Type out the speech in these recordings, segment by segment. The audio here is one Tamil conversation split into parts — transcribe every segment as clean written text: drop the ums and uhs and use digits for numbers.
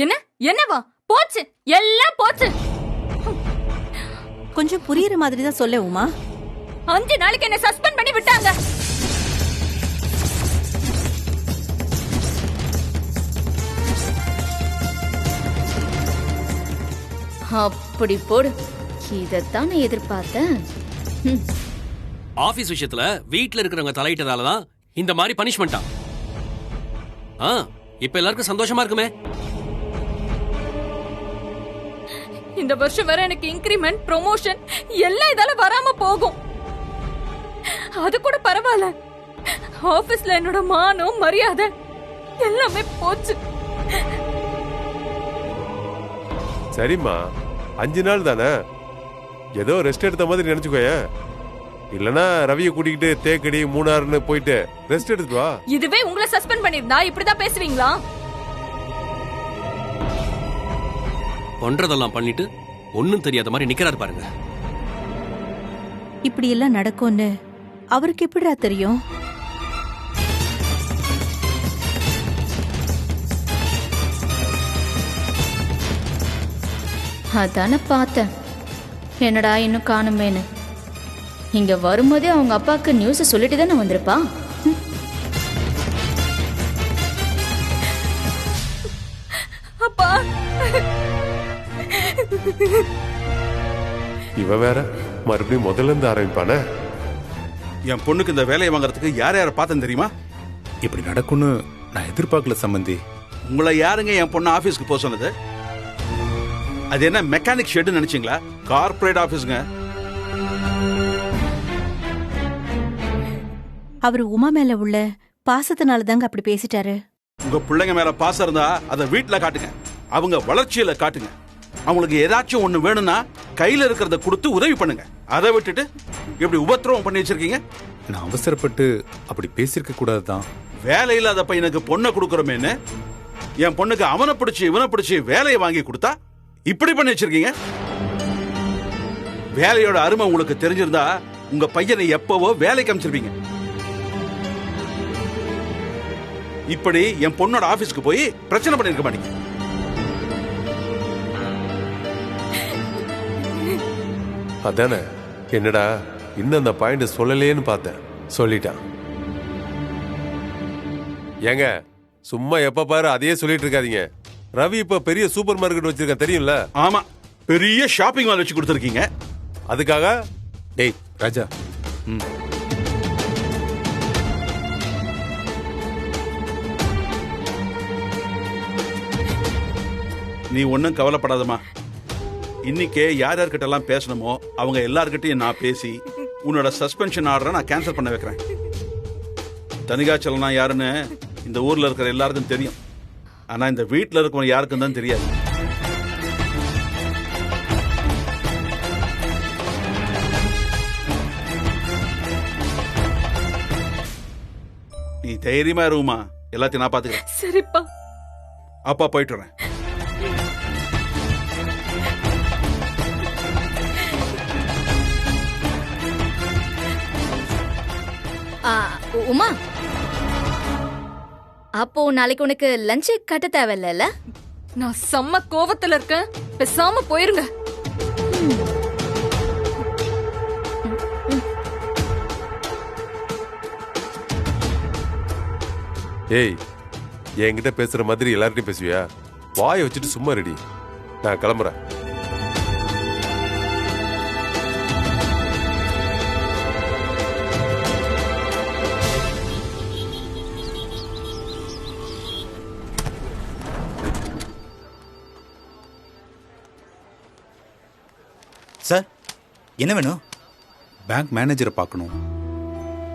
என்ன என்னவா போச்சு, எல்லாம் போச்சு. கொஞ்சம் புரியுற மாதிரி தான் சொல்ல உமா. 5 நாளைக்கு என்ன சஸ்பெண்ட் பண்ணி விட்டாங்க. அப்படி போடு, இதத்தான் நான் எதிர்பார்த்தேன். ஆபீஸ் விஷயத்துல வீட்ல இருக்கிறவங்க தலையிட்டதாலதான் இந்த மாதிரி பனிஷ்மெண்டா? இப்ப எல்லாருக்கும் சந்தோஷமா இருக்குமே. இந்த வருஷம் வர எனக்கு இன்கிரிமெண்ட், ப்ரொமோஷன் எல்லாம் இதால வராம போகும். அது கூட பரவாயில்ல, ஆபீஸ்ல என்னோட மானம் மரியாதை எல்லாமே போச்சு. சரிம்மா, 5 நாள் தானே, ஏதோ ரெஸ்ட் எடுத்த மாதிரி நினைச்சுக்கோய. இல்லனா ரவியை கூட்டிக்கிட்டு தேக்கடி மூணாறுன்னு போயிட்டு ரெஸ்ட் எடுத்து வா. இதுவே உங்களை சஸ்பெண்ட் பண்ணிருந்தா இப்படிதான் பேசுவீங்களா? பண்றதெல்லாம் பண்ணிட்டு ஒன்னும் தெரியாத மாதிரி நிக்கிறாரு பாருங்க. இப்படி எல்லாம் நடக்கும்னு அவருக்கு எப்படிடா தெரியும்? அதான பார்த்தேன், என்னடா இன்னும் காணுமேனு. இங்க வரும்போதே அவங்க அப்பாவுக்கு நியூஸ் சொல்லிட்டு தானே வந்திருப்பா. அப்பா, இவ வேற மறுபடியும் முதல்ல இருந்து ஆரம்பிப்பானே. என் பொண்ணுக்கு இந்த வேலையை வாங்குறதுக்கு யார் யாரை பார்த்தேன் தெரியுமா? இப்படி நடக்கும்னு நான் எதிர்பார்க்கல சம்பந்தி. உங்களை யாருங்க என் பொண்ணு ஆபீஸ்க்கு போக சொன்னது? அது என்ன மெக்கானிக் ஷெட் நினைச்சீங்களா? கார்ப்பரேட் ஆபீஸ்ங்க. அவரு உமா மேல உள்ள பாசத்தினால தாங்க அப்படி பேசிட்டாரு. உங்க பிள்ளைங்க மேல பாசம் இருந்தா அதை வீட்டுல காட்டுங்க, அவங்க வளர்ச்சியில காட்டுங்க. அவங்களுக்கு ஏதாச்சும் ஒண்ணு வேணும்னா கையில இருக்கிறத கொடுத்து உதவி பண்ணுங்க. அதை விட்டுட்டு இப்படி உபத்திரவம் பண்ணி வச்சிருக்கீங்க. நான் அவசரப்பட்டு அப்படி பேசிருக்க கூடாதுதான். வேலை இல்லாத பையனுக்கு பொண்ணை கொடுக்கறோமேன்னு என் பொண்ணுக்கு அவனை பிடிச்சி இவனை பிடிச்சி வேலையை வாங்கி கொடுத்தா இப்படி பண்ணி வச்சிருக்கீங்க. வேலையோட அருமை உங்களுக்கு தெரிஞ்சிருந்தா உங்க பையனை எப்பவோ வேலைக்கு அமைச்சிருப்பீங்க. இப்படி என் பொண்ணோட ஆபீஸ்க்கு போய் பிரச்சனை பண்ணிருக்க மாட்டீங்க. அதானே, என்னடா இன்னும் அந்த பாயிண்ட் சொல்லலேன்னு பார்த்தேன், சொல்லிட்டான். ஏங்க சும்மா எப்ப பாரு அதையே சொல்லிட்டு இருக்காதீங்க. ரவி இப்ப பெரிய சூப்பர் மார்க்கெட் வச்சிருக்கேன் தெரியும்ல? ஆமா, பெரிய ஷாப்பிங் மால் வச்சு கொடுத்துருக்கீங்க. அதுக்காக டேய் ராஜா, நீ ஒன்னும் கவலைப்படாதமா. இன்னைக்கே யார் யார்கிட்ட எல்லாம் பேசணுமோ அவங்க எல்லார்கிட்டையும் நான் பேசி உன்னோட சஸ்பென்ஷன் ஆர்டரை நான் கேன்சல் பண்ண வைக்கிறேன். தனிகாச்சலனா யாருன்னு இந்த ஊர்ல இருக்கிற எல்லாருக்கும் தெரியும். ஆனா இந்த வீட்டுல இருக்கவங்க யாருக்கும் தான் தெரியாது. நீ தைரியமா இருமா, எல்லாத்தையும் நான் பாத்துக்கிறேன். சரிப்பா. அப்பா போயிட்டு வரேன். உமா, அப்போ நாளைக்கு உனக்கு லஞ்ச் கட்ட தேவையில்ல? நான் செம்ம கோவத்துல இருக்கேன், பேசாம போயிருங்க. ஏய், என்கிட்ட பேசுற மாதிரி எல்லார்கிட்டையும் பேசுவியா? வாயை வச்சுட்டு சும்மா ரெடி. நான் கிளம்புறேன். சார், என்ன வேணும்? பேங்க் மேனேஜரை பார்க்கணும்.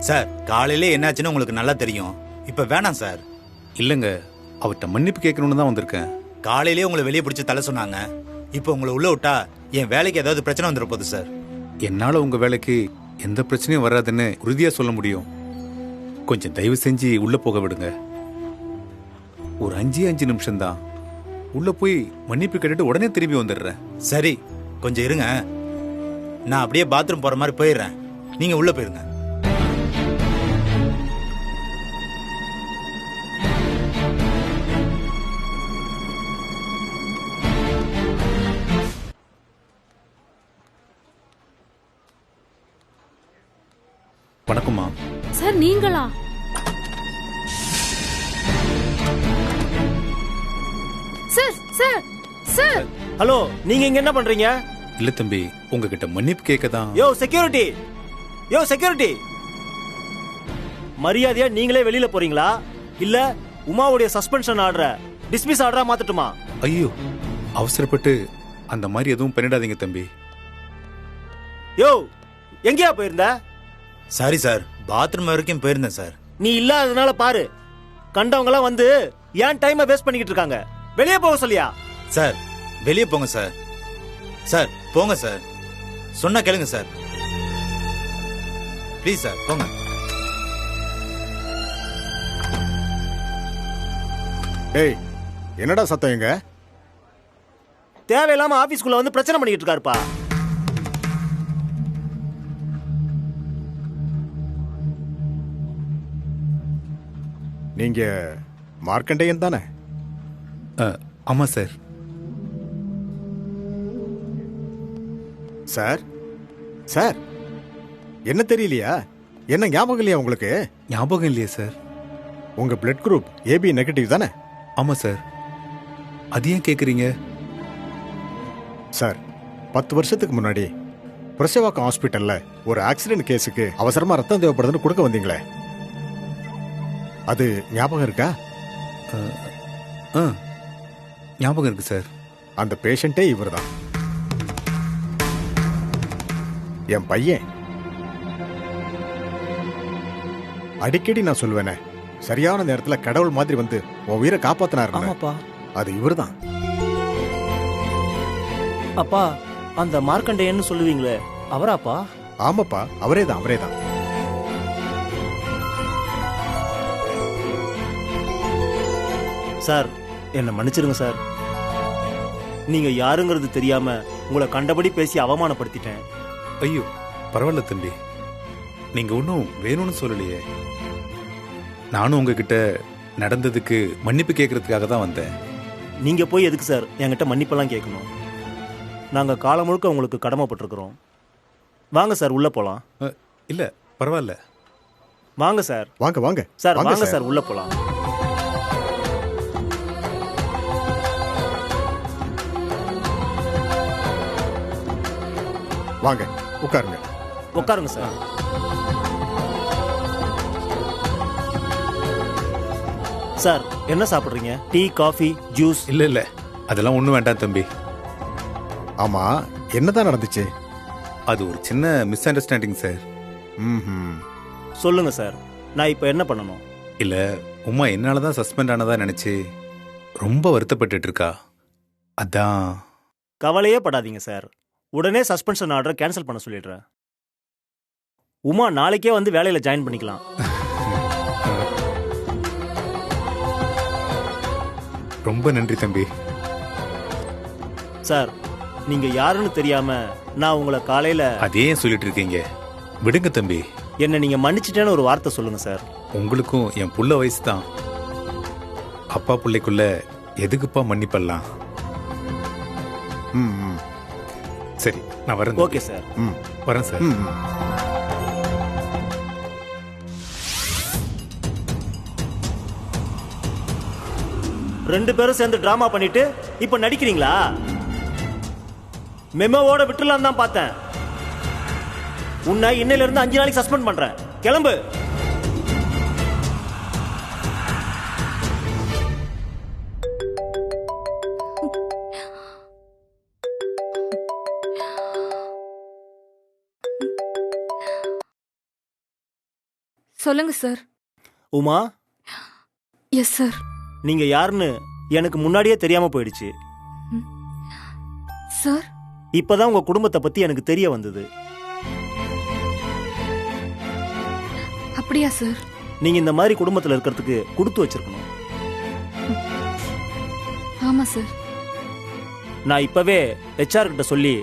சார், காலையிலே என்னாச்சுன்னு உங்களுக்கு நல்லா தெரியும். இப்ப வேணாம் சார். இல்லைங்க, அவர்கிட்ட மன்னிப்பு கேட்கணும்னு தான் வந்திருக்கேன். காலையிலே உங்களை வெளியே பிடிச்சி தலை சொன்னாங்க. இப்போ உங்களை உள்ள விட்டா என் வேலைக்கு ஏதாவது பிரச்சனை வந்துட போகுது சார். என்னால உங்க வேலைக்கு எந்த பிரச்சனையும் வராதுன்னு உறுதியா சொல்ல முடியும். கொஞ்சம் தயவு செஞ்சு உள்ள போக விடுங்க. ஒரு 5 நிமிஷம் தான். உள்ள போய் மன்னிப்பு கேட்டுட்டு உடனே திரும்பி வந்துடுறேன். சரி, கொஞ்சம் இருங்க. நான் அப்படியே பாத்ரூம் போற மாதிரி போயிடுறேன். நீங்க உள்ள போயிருங்க. வணக்கம்மா. சார் நீங்களா? சார் சார் சார் ஹலோ, நீங்க இங்க என்ன பண்றீங்க? இல்ல தம்பி, உங்ககிட்ட மன்னிப்பு கேட்க தான். யோ செக்யூரிட்டி, யோ செக்யூரிட்டி, மரியாதையா நீங்களே வெளியில போறீங்களா இல்ல உமாவுடைய சஸ்பென்ஷன் ஆர்டரை டிஸ்மிஸ் ஆர்டரா மாத்தட்டுமா? ஐயோ, அவசரப்பட்டு அந்த மாதிரி எதுவும் பண்ணிடாதீங்க தம்பி. யோ, எங்கேயா போயிருந்த? சாரி சார், பாத்ரூம் வரைக்கும் போயிருந்தேன் சார். நீ இல்லாததுனால பாரு, கண்டவங்க எல்லாம் வந்து ஏன் டைமை வேஸ்ட் பண்ணிக்கிட்டு இருக்காங்க. வெளியே போக சொல்லியா? சார் வெளியே போங்க சார். சார் போங்க சார், சொன்னா கேளுங்க சார். ப்ளீஸ் சார் போங்க. டேய், என்னடா சத்தம் எங்க? தேவையில்லாம ஆபீஸ்க்குள்ள வந்து பிரச்சனை பண்ணிட்டு இருக்காருப்பா. நீங்க மார்க்கண்டேயன் தானே? ஆமா சார். சார் சார், என்ன தெரியலையா? என்ன ஞாபகம் இல்லையா உங்களுக்கு? ஞாபகம் இல்லையே சார். உங்க பிளட் குரூப் ஏபி நெகட்டிவ் தானே? ஆமா சார். அது ஏன் கேக்குறீங்க? சார், 10 வருஷத்துக்கு முன்னாடி பிரசவாக்கம் ஹாஸ்பிட்டல்ல ஒரு ஆக்சிடென்ட் கேஸுக்கு அவசரமா ரத்தம் தேவைப்படுதுன்னு கொடுக்க வந்தீங்களே, அது ஞாபகம் இருக்கா? ஞாபகம் இருக்கு சார். அந்த பேஷண்டே இவர்தான், என் பையன். அடிக்கடி நான் சொல்லுவேனே, சரியான நேரத்துல கடவுள் மாதிரி வந்து உன் உயிரை காப்பாத்தினாரு. ஆமாப்பா, அது இவர்தான். அப்பா அந்த மார்க்கண்டேயன்னு சொல்லுவீங்களே அவராப்பா? ஆமாப்பா, அவரேதான் அவரேதான். சார் என்ன மன்னிச்சிருங்க சார். நீங்க யாருங்கிறது தெரியாம உங்களை கண்டபடி பேசி அவமானப்படுத்திட்டேன். ஐயோ பரவாயில்ல தம்பி, நீங்க ஒன்றும் வேணும்னு சொல்லலையே. நானும் உங்ககிட்ட நடந்ததுக்கு மன்னிப்பு கேட்கறதுக்காக தான் வந்தேன். நீங்க போய் எதுக்கு சார் என்கிட்ட மன்னிப்பெல்லாம் கேட்கணும்? நாங்க காலம் முழுக்க உங்களுக்கு கடமைப்பட்டிருக்கிறோம். வாங்க சார் உள்ள போலாம். இல்ல பரவாயில்ல, வாங்க சார். வாங்க வாங்க சார் வாங்க சார் உள்ள போலாம். வாங்க உட்காருங்க. உட்காருங்க சார். சார் என்ன சாப்பிடுறீங்க? Tea, coffee, juice? இல்ல இல்ல அதெல்லாம் ஒண்ணும் வேண்டாம் தம்பி. ஆமா, என்னதான் நடந்துச்சு? அது ஒரு சின்ன மிஸ் அண்டர்ஸ்டாண்டிங் சார். சொல்லுங்க சார், நான் இப்ப என்ன பண்ணணும்? இல்ல, உமா என்னாலதான் சஸ்பெண்ட் ஆனதா நினைச்சு ரொம்ப வருத்தப்பட்டு இருக்கா. அதான். கவலையே படாதீங்க சார், உடனே சஸ்பென்ஷன் ஆர்டரை கேன்சல் பண்ண சொல்லிடுறேன். உமா நாளைக்கே வந்து வேலையில ஜாயின் பண்ணிக்கலாம். ரொம்ப நன்றி தம்பி. சார் நீங்க யாருன்னு தெரியாம நான் உங்களை காலையில அதே சொல்லிட்டு இருக்கீங்க, விடுங்க தம்பி. என்ன நீங்க மன்னிச்சிட்டேன்னு ஒரு வார்த்தை சொல்லுங்க சார். உங்களுக்கும் என் புள்ள வயசு தான். அப்பா பிள்ளைக்குள்ள எதுக்குப்பா மன்னிப்பல்லாம்? சரி நான் வரேன். Okay sir. வரேன் சார். ரெண்டு பேரும் சேர்ந்து டிராமா பண்ணிட்டு இப்ப நடிக்கிறீங்களா? மெமோவோட விட்டுலாம் தான் பார்த்தேன். உன்னை இன்னையில இருந்து 5 நாளைக்கு சஸ்பெண்ட் பண்றேன். கிளம்பு. சொல்லுங்க சார். உமா. Yes sir. நீங்க யாருன்னு எனக்கு முன்னாடியே தெரியாம போயிடுச்சு சார். இப்பதான் உங்க குடும்பத்தை பத்தி எனக்கு தெரிய வந்தது. அப்படியா சார்? நீங்க இந்த மாதிரி குடும்பத்துல இருக்கிறதுக்கு கொடுத்து வச்சிருக்கணும். ஆமா சார். நான் இப்பவே HR கிட்ட சொல்லி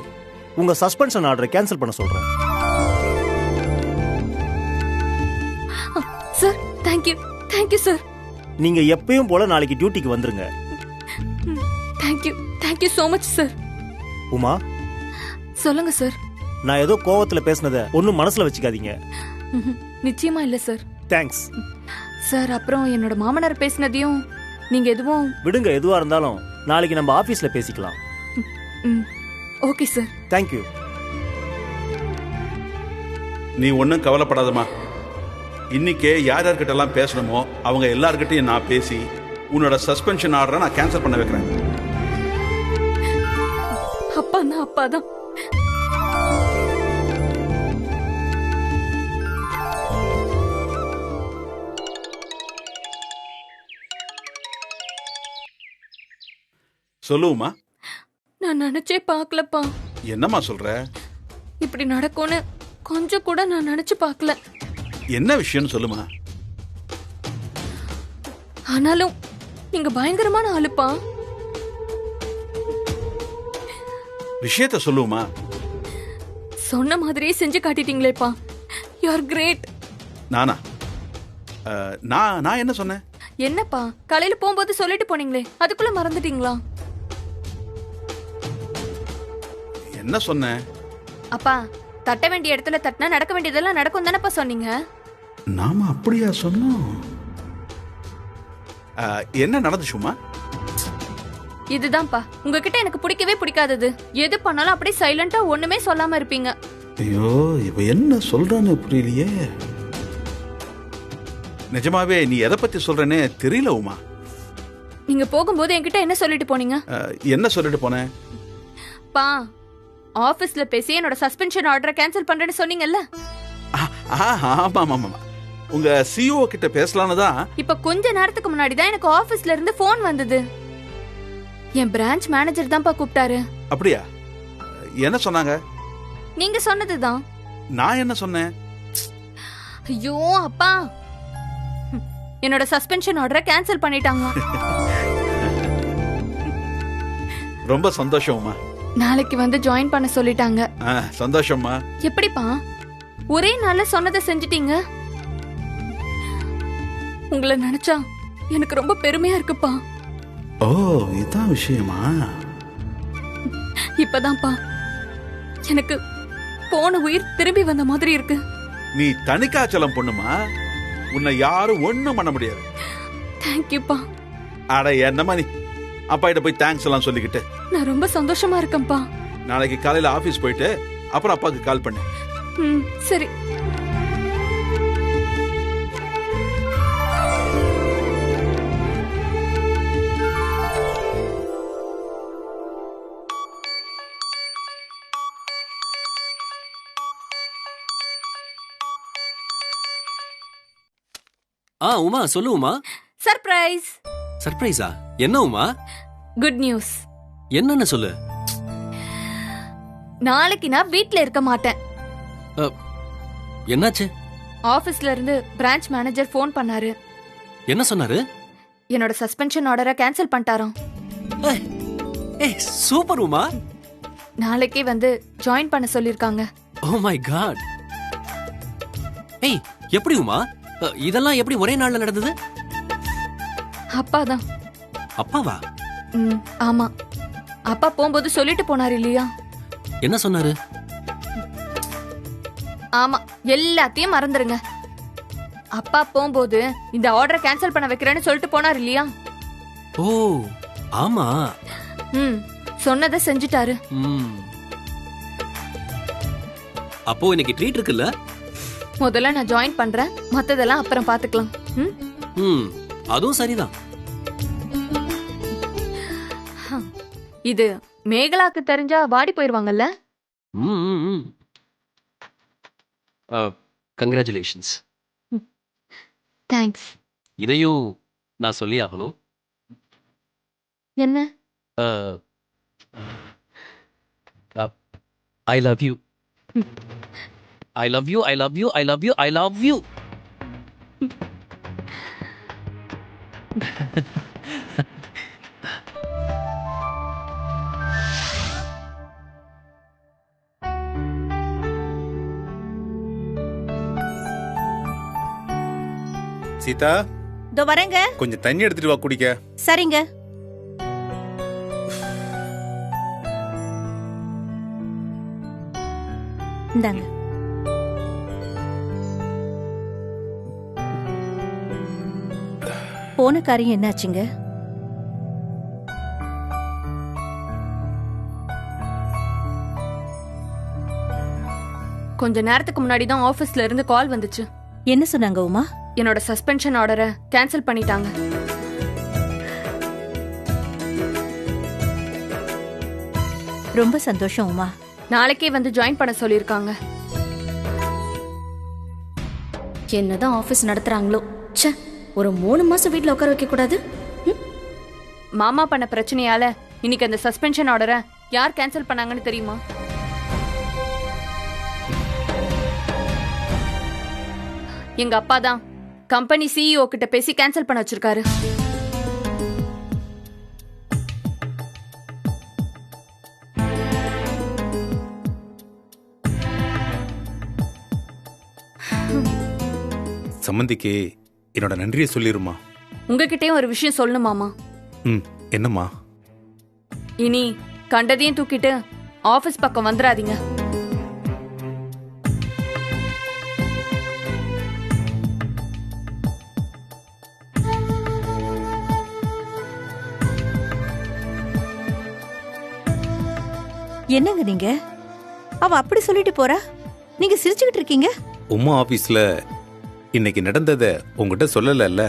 உங்க சஸ்பென்ஷன் ஆர்டரை கேன்சல் பண்ண சொல்றேன். Sir thank you. Thank you sir. நீங்க எப்பயும் போல நாளைக்கு டியூட்டிக்கு வந்துருங்க. Thank you. Thank you so much sir. Uma. சொல்லுங்க சார். நான் ஏதோ கோவத்துல பேசினதை ஒன்னும் மனசுல வச்சுக்காதீங்க. நிச்சயமா இல்ல சார். தேங்க்ஸ். சார் அப்புறம் என்னோட மாமனார் பேசினதையும் நீங்க எதுவும் விடுங்க, எதுவா இருந்தாலும் நாளைக்கு நம்ம ஆபீஸ்ல பேசிக்கலாம். Okay sir. தேங்க்யூ. நீ ஒன்றும் கவலைப்படாதம்மா. இன்னைக்கே யார் யார்கிட்ட எல்லாம் பேசணுமோ அவங்க எல்லார்கிட்டையும் நான் பேசி உன்னோட சஸ்பென்ஷன் ஆர்டரை நான் கேன்சல் பண்ண வைக்கிறேன். அப்பான்னா அப்பாதான். சொல்லுவோமா? நான் நினைச்சே பார்க்கலப்பா. என்னம்மா சொல்ற? இப்படி நடக்கும்னு கொஞ்சம் கூட நான் நினைச்சு பார்க்கல. என்ன விஷயம்னு சொல்லுமா. ஆனாலும் நீங்க பயங்கரமான ஆளுப்பா. விஷயத்த சொல்லுவோமா? சொன்ன மாதிரியே செஞ்சு காட்டிட்டீங்களேப்பா. You are great. நானா? நான் என்ன சொன்னேன்? என்னப்பா காலையில போகும்போது சொல்லிட்டு போனீங்களே, அதுக்குள்ள மறந்துட்டீங்களா? என்ன சொன்னேன்? அப்பா தட்ட வேண்டிய இடத்துல தட்டினா நடக்க வேண்டியதெல்லாம் நடக்கும் தானப்பா சொன்னீங்க. நாம அப்படியா சொன்னோம்? என்ன நடந்துச்சுமா? இதுதான்ப்பா உங்ககிட்ட எனக்கு பிடிக்கவே பிடிக்காதது. எது பண்ணாலும் அப்படியே சைலண்டா ஒண்ணுமே சொல்லாம இருப்பீங்க. ஐயோ, இவ என்ன சொல்றான்னு புரியலையே. நிஜமாவே நீ எதை பத்தி சொல்றேன்னு தெரியல உமா. நீங்க போகும்போது என்கிட்ட என்ன சொல்லிட்டு போனீங்க? என்ன சொல்லிட்டு போனேன்? பா ஆபீஸ்ல பேசி என்னோட சஸ்பென்ஷன் ஆர்டரை கேன்சல் பண்றேன்னு சொன்னீங்கல்ல. ஆமா. உங்க சிஓ கிட்ட பேசலான்னு தான். இப்ப கொஞ்ச நேரத்துக்கு முன்னாடி தான் எனக்கு ஆபீஸ்ல இருந்து போன் வந்தது. என் பிரான்ச் மேனேஜர் தான்ப்பா கூப்பிட்டாரு. அப்படியா? என்ன சொன்னாங்க? நீங்க சொன்னதுதான். நான் என்ன சொன்னேன்? ஐயோ அப்பா, என்னோட சஸ்பென்ஷன் ஆர்டரை கேன்சல் பண்ணிட்டாங்க. ரொம்ப சந்தோஷமா. நாளைக்கு வந்து ஜாயின் பண்ண சொல்லிட்டாங்க. சந்தோஷமா. எப்படிப்பா ஒரே நாள்ல சொன்னதை செஞ்சிட்டீங்க? உங்களை நினைச்சா எனக்கு ரொம்ப பெருமையா இருக்குப்பா. ஓ, இதான் விஷயமா? இப்பதான்ப்பா எனக்கு போன உயிர் திரும்பி வந்த மாதிரி இருக்கு. நீ தனிக்காச்சலம் பொண்ணுமா, உன்னை யாரும் ஒண்ணும் பண்ண முடியாது. தேங்க்யூப்பா. அட என்னமா நீ அப்பா கிட்ட போய் தேங்க்ஸ் எல்லாம் சொல்லிக்கிட்டு. நான் ரொம்ப சந்தோஷமா இருக்கேன்ப்பா. நாளைக்கு காலையில ஆபீஸ் போயிட்டு அப்புறம் அப்பாவுக்கு கால் பண்ணு. சரி. உமா சொல்லு உமா. சர்ப்ரைஸ். சர்ப்ரைஸா? என்ன உமா? Good news. என்னன்னு சொல்லு. நாளைக்கு நான் வீட்ல இருக்க மாட்டேன். என்னாச்சு? ஆபீஸ்ல இருந்து பிரான்ச் மேனேஜர் போன் பண்ணாரு. என்ன சொன்னாரு? என்னோட சஸ்பென்ஷன் ஆர்டரை கேன்சல் பண்ணிட்டாராம். சூப்பர் உமா. நாளைக்கே வந்து ஜாயின் பண்ண சொல்லிருக்காங்க. Oh my god. எப்படி உமா இதெல்லாம் எப்படி ஒரே நாள்ல நடந்தது? அப்பாதான். அப்பாவா? ஆமா. அப்பா போகும்போது சொல்லிட்டு போனாரு இல்லையா? என்ன சொன்னாரு? ஆமா, எல்லாத்தையும் மறந்துருங்க. அப்பா போகும்போது இந்த ஆர்டரை கேன்சல் பண்ண வைக்கிறேன்னு சொல்லிட்டு போனாரு இல்லையா? ஓ ஆமா. சொன்னதை செஞ்சுட்டாரு. அப்போ இன்னைக்கு ட்ரீட் இருக்குல்ல? முதல்ல நான் ஜாயின் பண்றேன், மத்ததெல்லாம் அப்புறம் பாத்துக்கலாம். அதுவும் சரிதான். இது மேகலாக்கு தெரிஞ்சா வாடி போயிருவாங்கல்ல. கங்க்ராச்சுலேஷன்ஸ். தேங்க்ஸ். இதையும் நான் சொல்லி ஆகணும். என்ன? I love you. I love you, I love you, I love you, I love you. Sita, இதோ வரேங்க. கொஞ்சம் தண்ணி எடுத்துட்டு வா குடிக்க. சரிங்க. இந்தாங்க. போன காரியம் என்னாச்சுங்க? கொஞ்ச நேரத்துக்கு முன்னாடி தான் ஆபீஸ்ல இருந்து கால் வந்துச்சு. என்ன சொன்னாங்க உமா? என்னோட சஸ்பென்ஷன் ஆர்டரை கேன்சல் பண்ணிட்டாங்க. ரொம்ப சந்தோஷம் உமா. நாளைக்கே வந்து ஜாயின் பண்ண சொல்லிருக்காங்க. என்னதான் ஆபீஸ் நடத்துறாங்களோ. ச்சே, ஒரு 3 மாசம் வீட்ல உட்கார வைக்க கூடாது. மாமா பண்ண பிரச்சனையால இன்னைக்கு அந்த சஸ்பென்ஷன் ஆர்டரை யார் கேன்சல் பண்ணாங்கன்னு தெரியுமா? எங்க அப்பா தான் கம்பெனி சிஇஓ கிட்ட பேசி கேன்சல் பண்ண வச்சிருக்காரு. சம்மந்திக்கு என்னோட நன்றியை சொல்லிருமா. உங்ககிட்டயும் ஒரு விஷயம் சொல்லணும் மாமா. என்னம்மா? இனி கண்டதையும் தூக்கிட்டு ஆபீஸ் பக்கம் வந்துடாதீங்க. என்னங்க நீங்க? அவ அப்படி சொல்லிட்டு போறா, நீங்க சிரிச்சுக்கிட்டு இருக்கீங்க. உமா ஆபீஸ்ல இன்னைக்கு நடந்தத உங்ககிட்ட சொல்லல.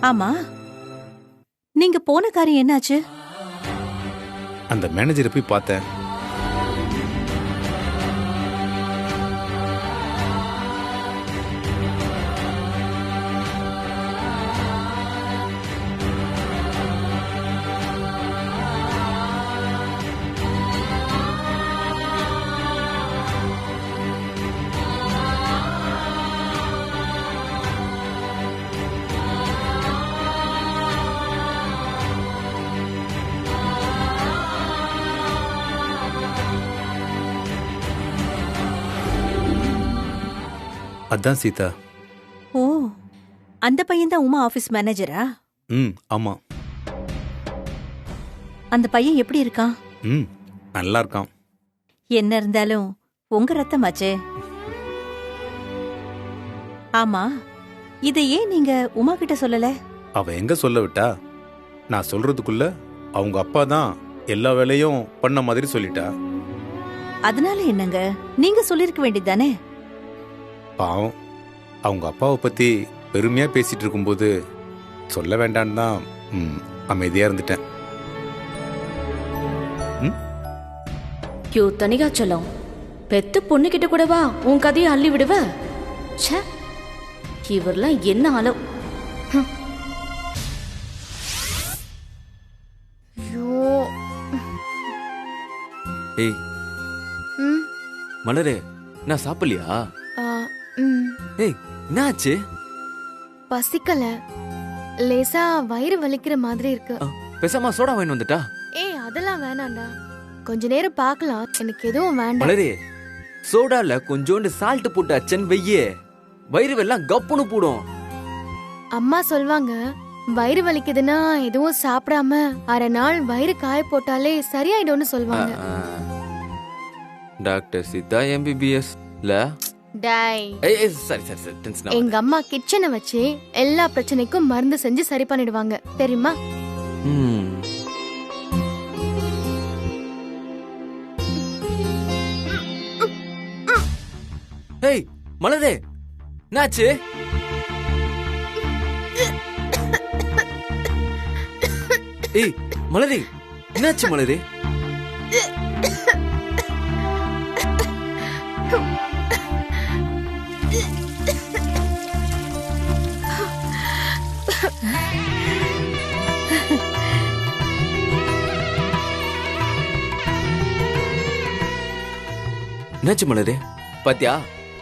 ஆமா, நீங்க போன காரியம் என்னாச்சு? அந்த மேனேஜரை போய் பார்த்தேன். அதான் சீதா. ஓ, அந்த பையன் தான் உமா ஆபீஸ் மேனேஜரா? ஆமா. அந்த பையன் எப்படி இருக்கான்? நல்லா இருக்கான். என்ன இருந்தாலும் உங்க ரத்தமாச்சே. ஆமா, இதை ஏன் நீங்க உமா கிட்ட சொல்லல? அவ எங்க சொல்ல விட்டா? நான் சொல்றதுக்குள்ள அவங்க அப்பா தான் எல்லா வேலையும் பண்ண மாதிரி சொல்லிட்டா. அதனால என்னங்க, நீங்க சொல்லிருக்க வேண்டியதானே? பாவம், அவங்க அப்பாவை பத்தி பெருமையா பேசிட்டு இருக்கும்போது சொல்ல வேண்டான்னு தான் அமைதியா இருந்துட்டேன். யோ தனிகாச்சலம், பெத்து பொண்ணு கிட்ட கூடவா உன் கதையை அள்ளி விடுவ? ச்சே, இவர்லாம் என்ன ஆளோ. ஏய் மலரே, நான் சாப்பிடலையா? ஏய், என்னாச்சு? பசிக்கல, லேசா வயிறு வலிக்கிற மாதிரி இருக்கு. பேசாம சோடா வாங்கி வந்துட்டா? ஏய், அதெல்லாம் வேணாண்டா, கொஞ்ச நேரம் பார்க்கலாம், எனக்கு எதுவும் வேண்டாம். மலரே, சோடால கொஞ்சோண்டு சால்ட் போட்டு அச்சன் வெய்யே, வயிறு வெல்லாம் கப்புன்னு போடும். அம்மா சொல்வாங்க, வயிறு வலிக்குதுன்னா எதுவும் சாப்பிடாம அரை நாள் வயிறு காய போட்டாலே சரியாயிடும்னு சொல்வாங்க. டாக்டர் சீதா எம்பிபிஎஸ் ல டேய். சரி சரி சரி, டென்ஷன் ஆகாத. எங்க அம்மா கிச்சனை வச்சு எல்லா பிரச்சனைக்கும் மருந்து செஞ்சு சரி பண்ணிடுவாங்க, தெரியுமா? ஏய் மலரே, என்னாச்சு? ஏய் மலரே, என்னாச்சு மலரே? என்னாச்சு மலரே? பாத்தியா,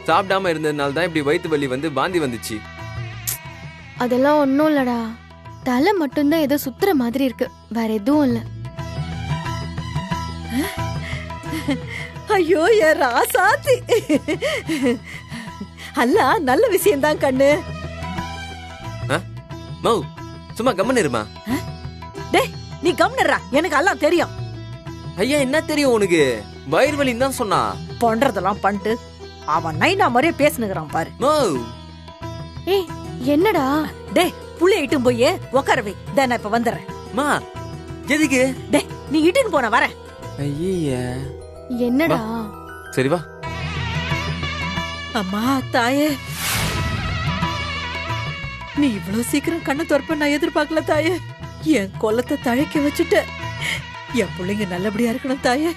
சாப்பிடாம இருந்ததுனால தான் இப்படி வயிற்று வலி வந்து வாந்தி வந்துச்சு. அதெல்லாம் ஒண்ணும் இல்லடா, தலை மட்டும்தான் ஏதோ சுத்துற மாதிரி இருக்கு, வேற எதுவும் இல்ல. ஐயோ என் ராசாத்தி, அல்ல நல்ல விஷயம்தான் கண்ணு. மௌ, சும்மா கம்மன் இருமா. டேய், நீ கம்னறா, எனக்கு எல்லாம் தெரியும். ஐயா, என்ன தெரியும் உனக்கு? வயிறு வலின்னு தான் சொன்னா. பண்றதெல்லாம் பண்ணிட்டு அவன் நைனா மாதிரியே பேசுனுகிறான் பாரு. மௌ, ஏய் என்னடா? டேய் புள்ளைய இட்டும் போய் உட்காரவே. நான் இப்ப வந்துடுறேன். மா எதுக்கு? டேய் நீ இட்டுன்னு போன வரேன். ஐயே என்னடா? சரி வா. அம்மா தாயே, நீ இவ்வளவு சீக்கிரம் கண்ணை திறப்ப நான் எதிர்பார்க்கல தாயே. என் கொல்லத்தை தழைக்க வச்சுட்ட. என் பிள்ளைங்க நல்லபடியா இருக்கணும் தாயே,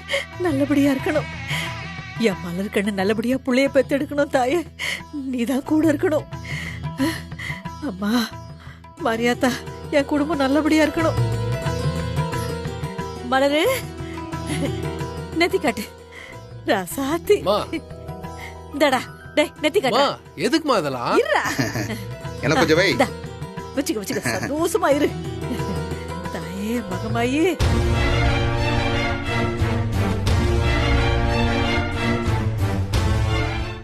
நல்லபடியா இருக்கணும். என் மலர் கண்ணு நல்லபடியா புள்ளைய பெத்தெடுக்கணும் தாயே. நீதான் கூட இருக்கணும். அம்மா மரியாதா, என் குடும்பம் நல்லபடியா இருக்கணும். மலரு நெத்தி காட்டு. ராசாத்தி இந்தடா. டேய் நெத்தி காட்டு. எதுக்குமா இதெல்லாம்? இருடா. எனக்கு கொஞ்சம் வை. வச்சுக்க சந்தோஷமா இரு தாயே மகமாயி.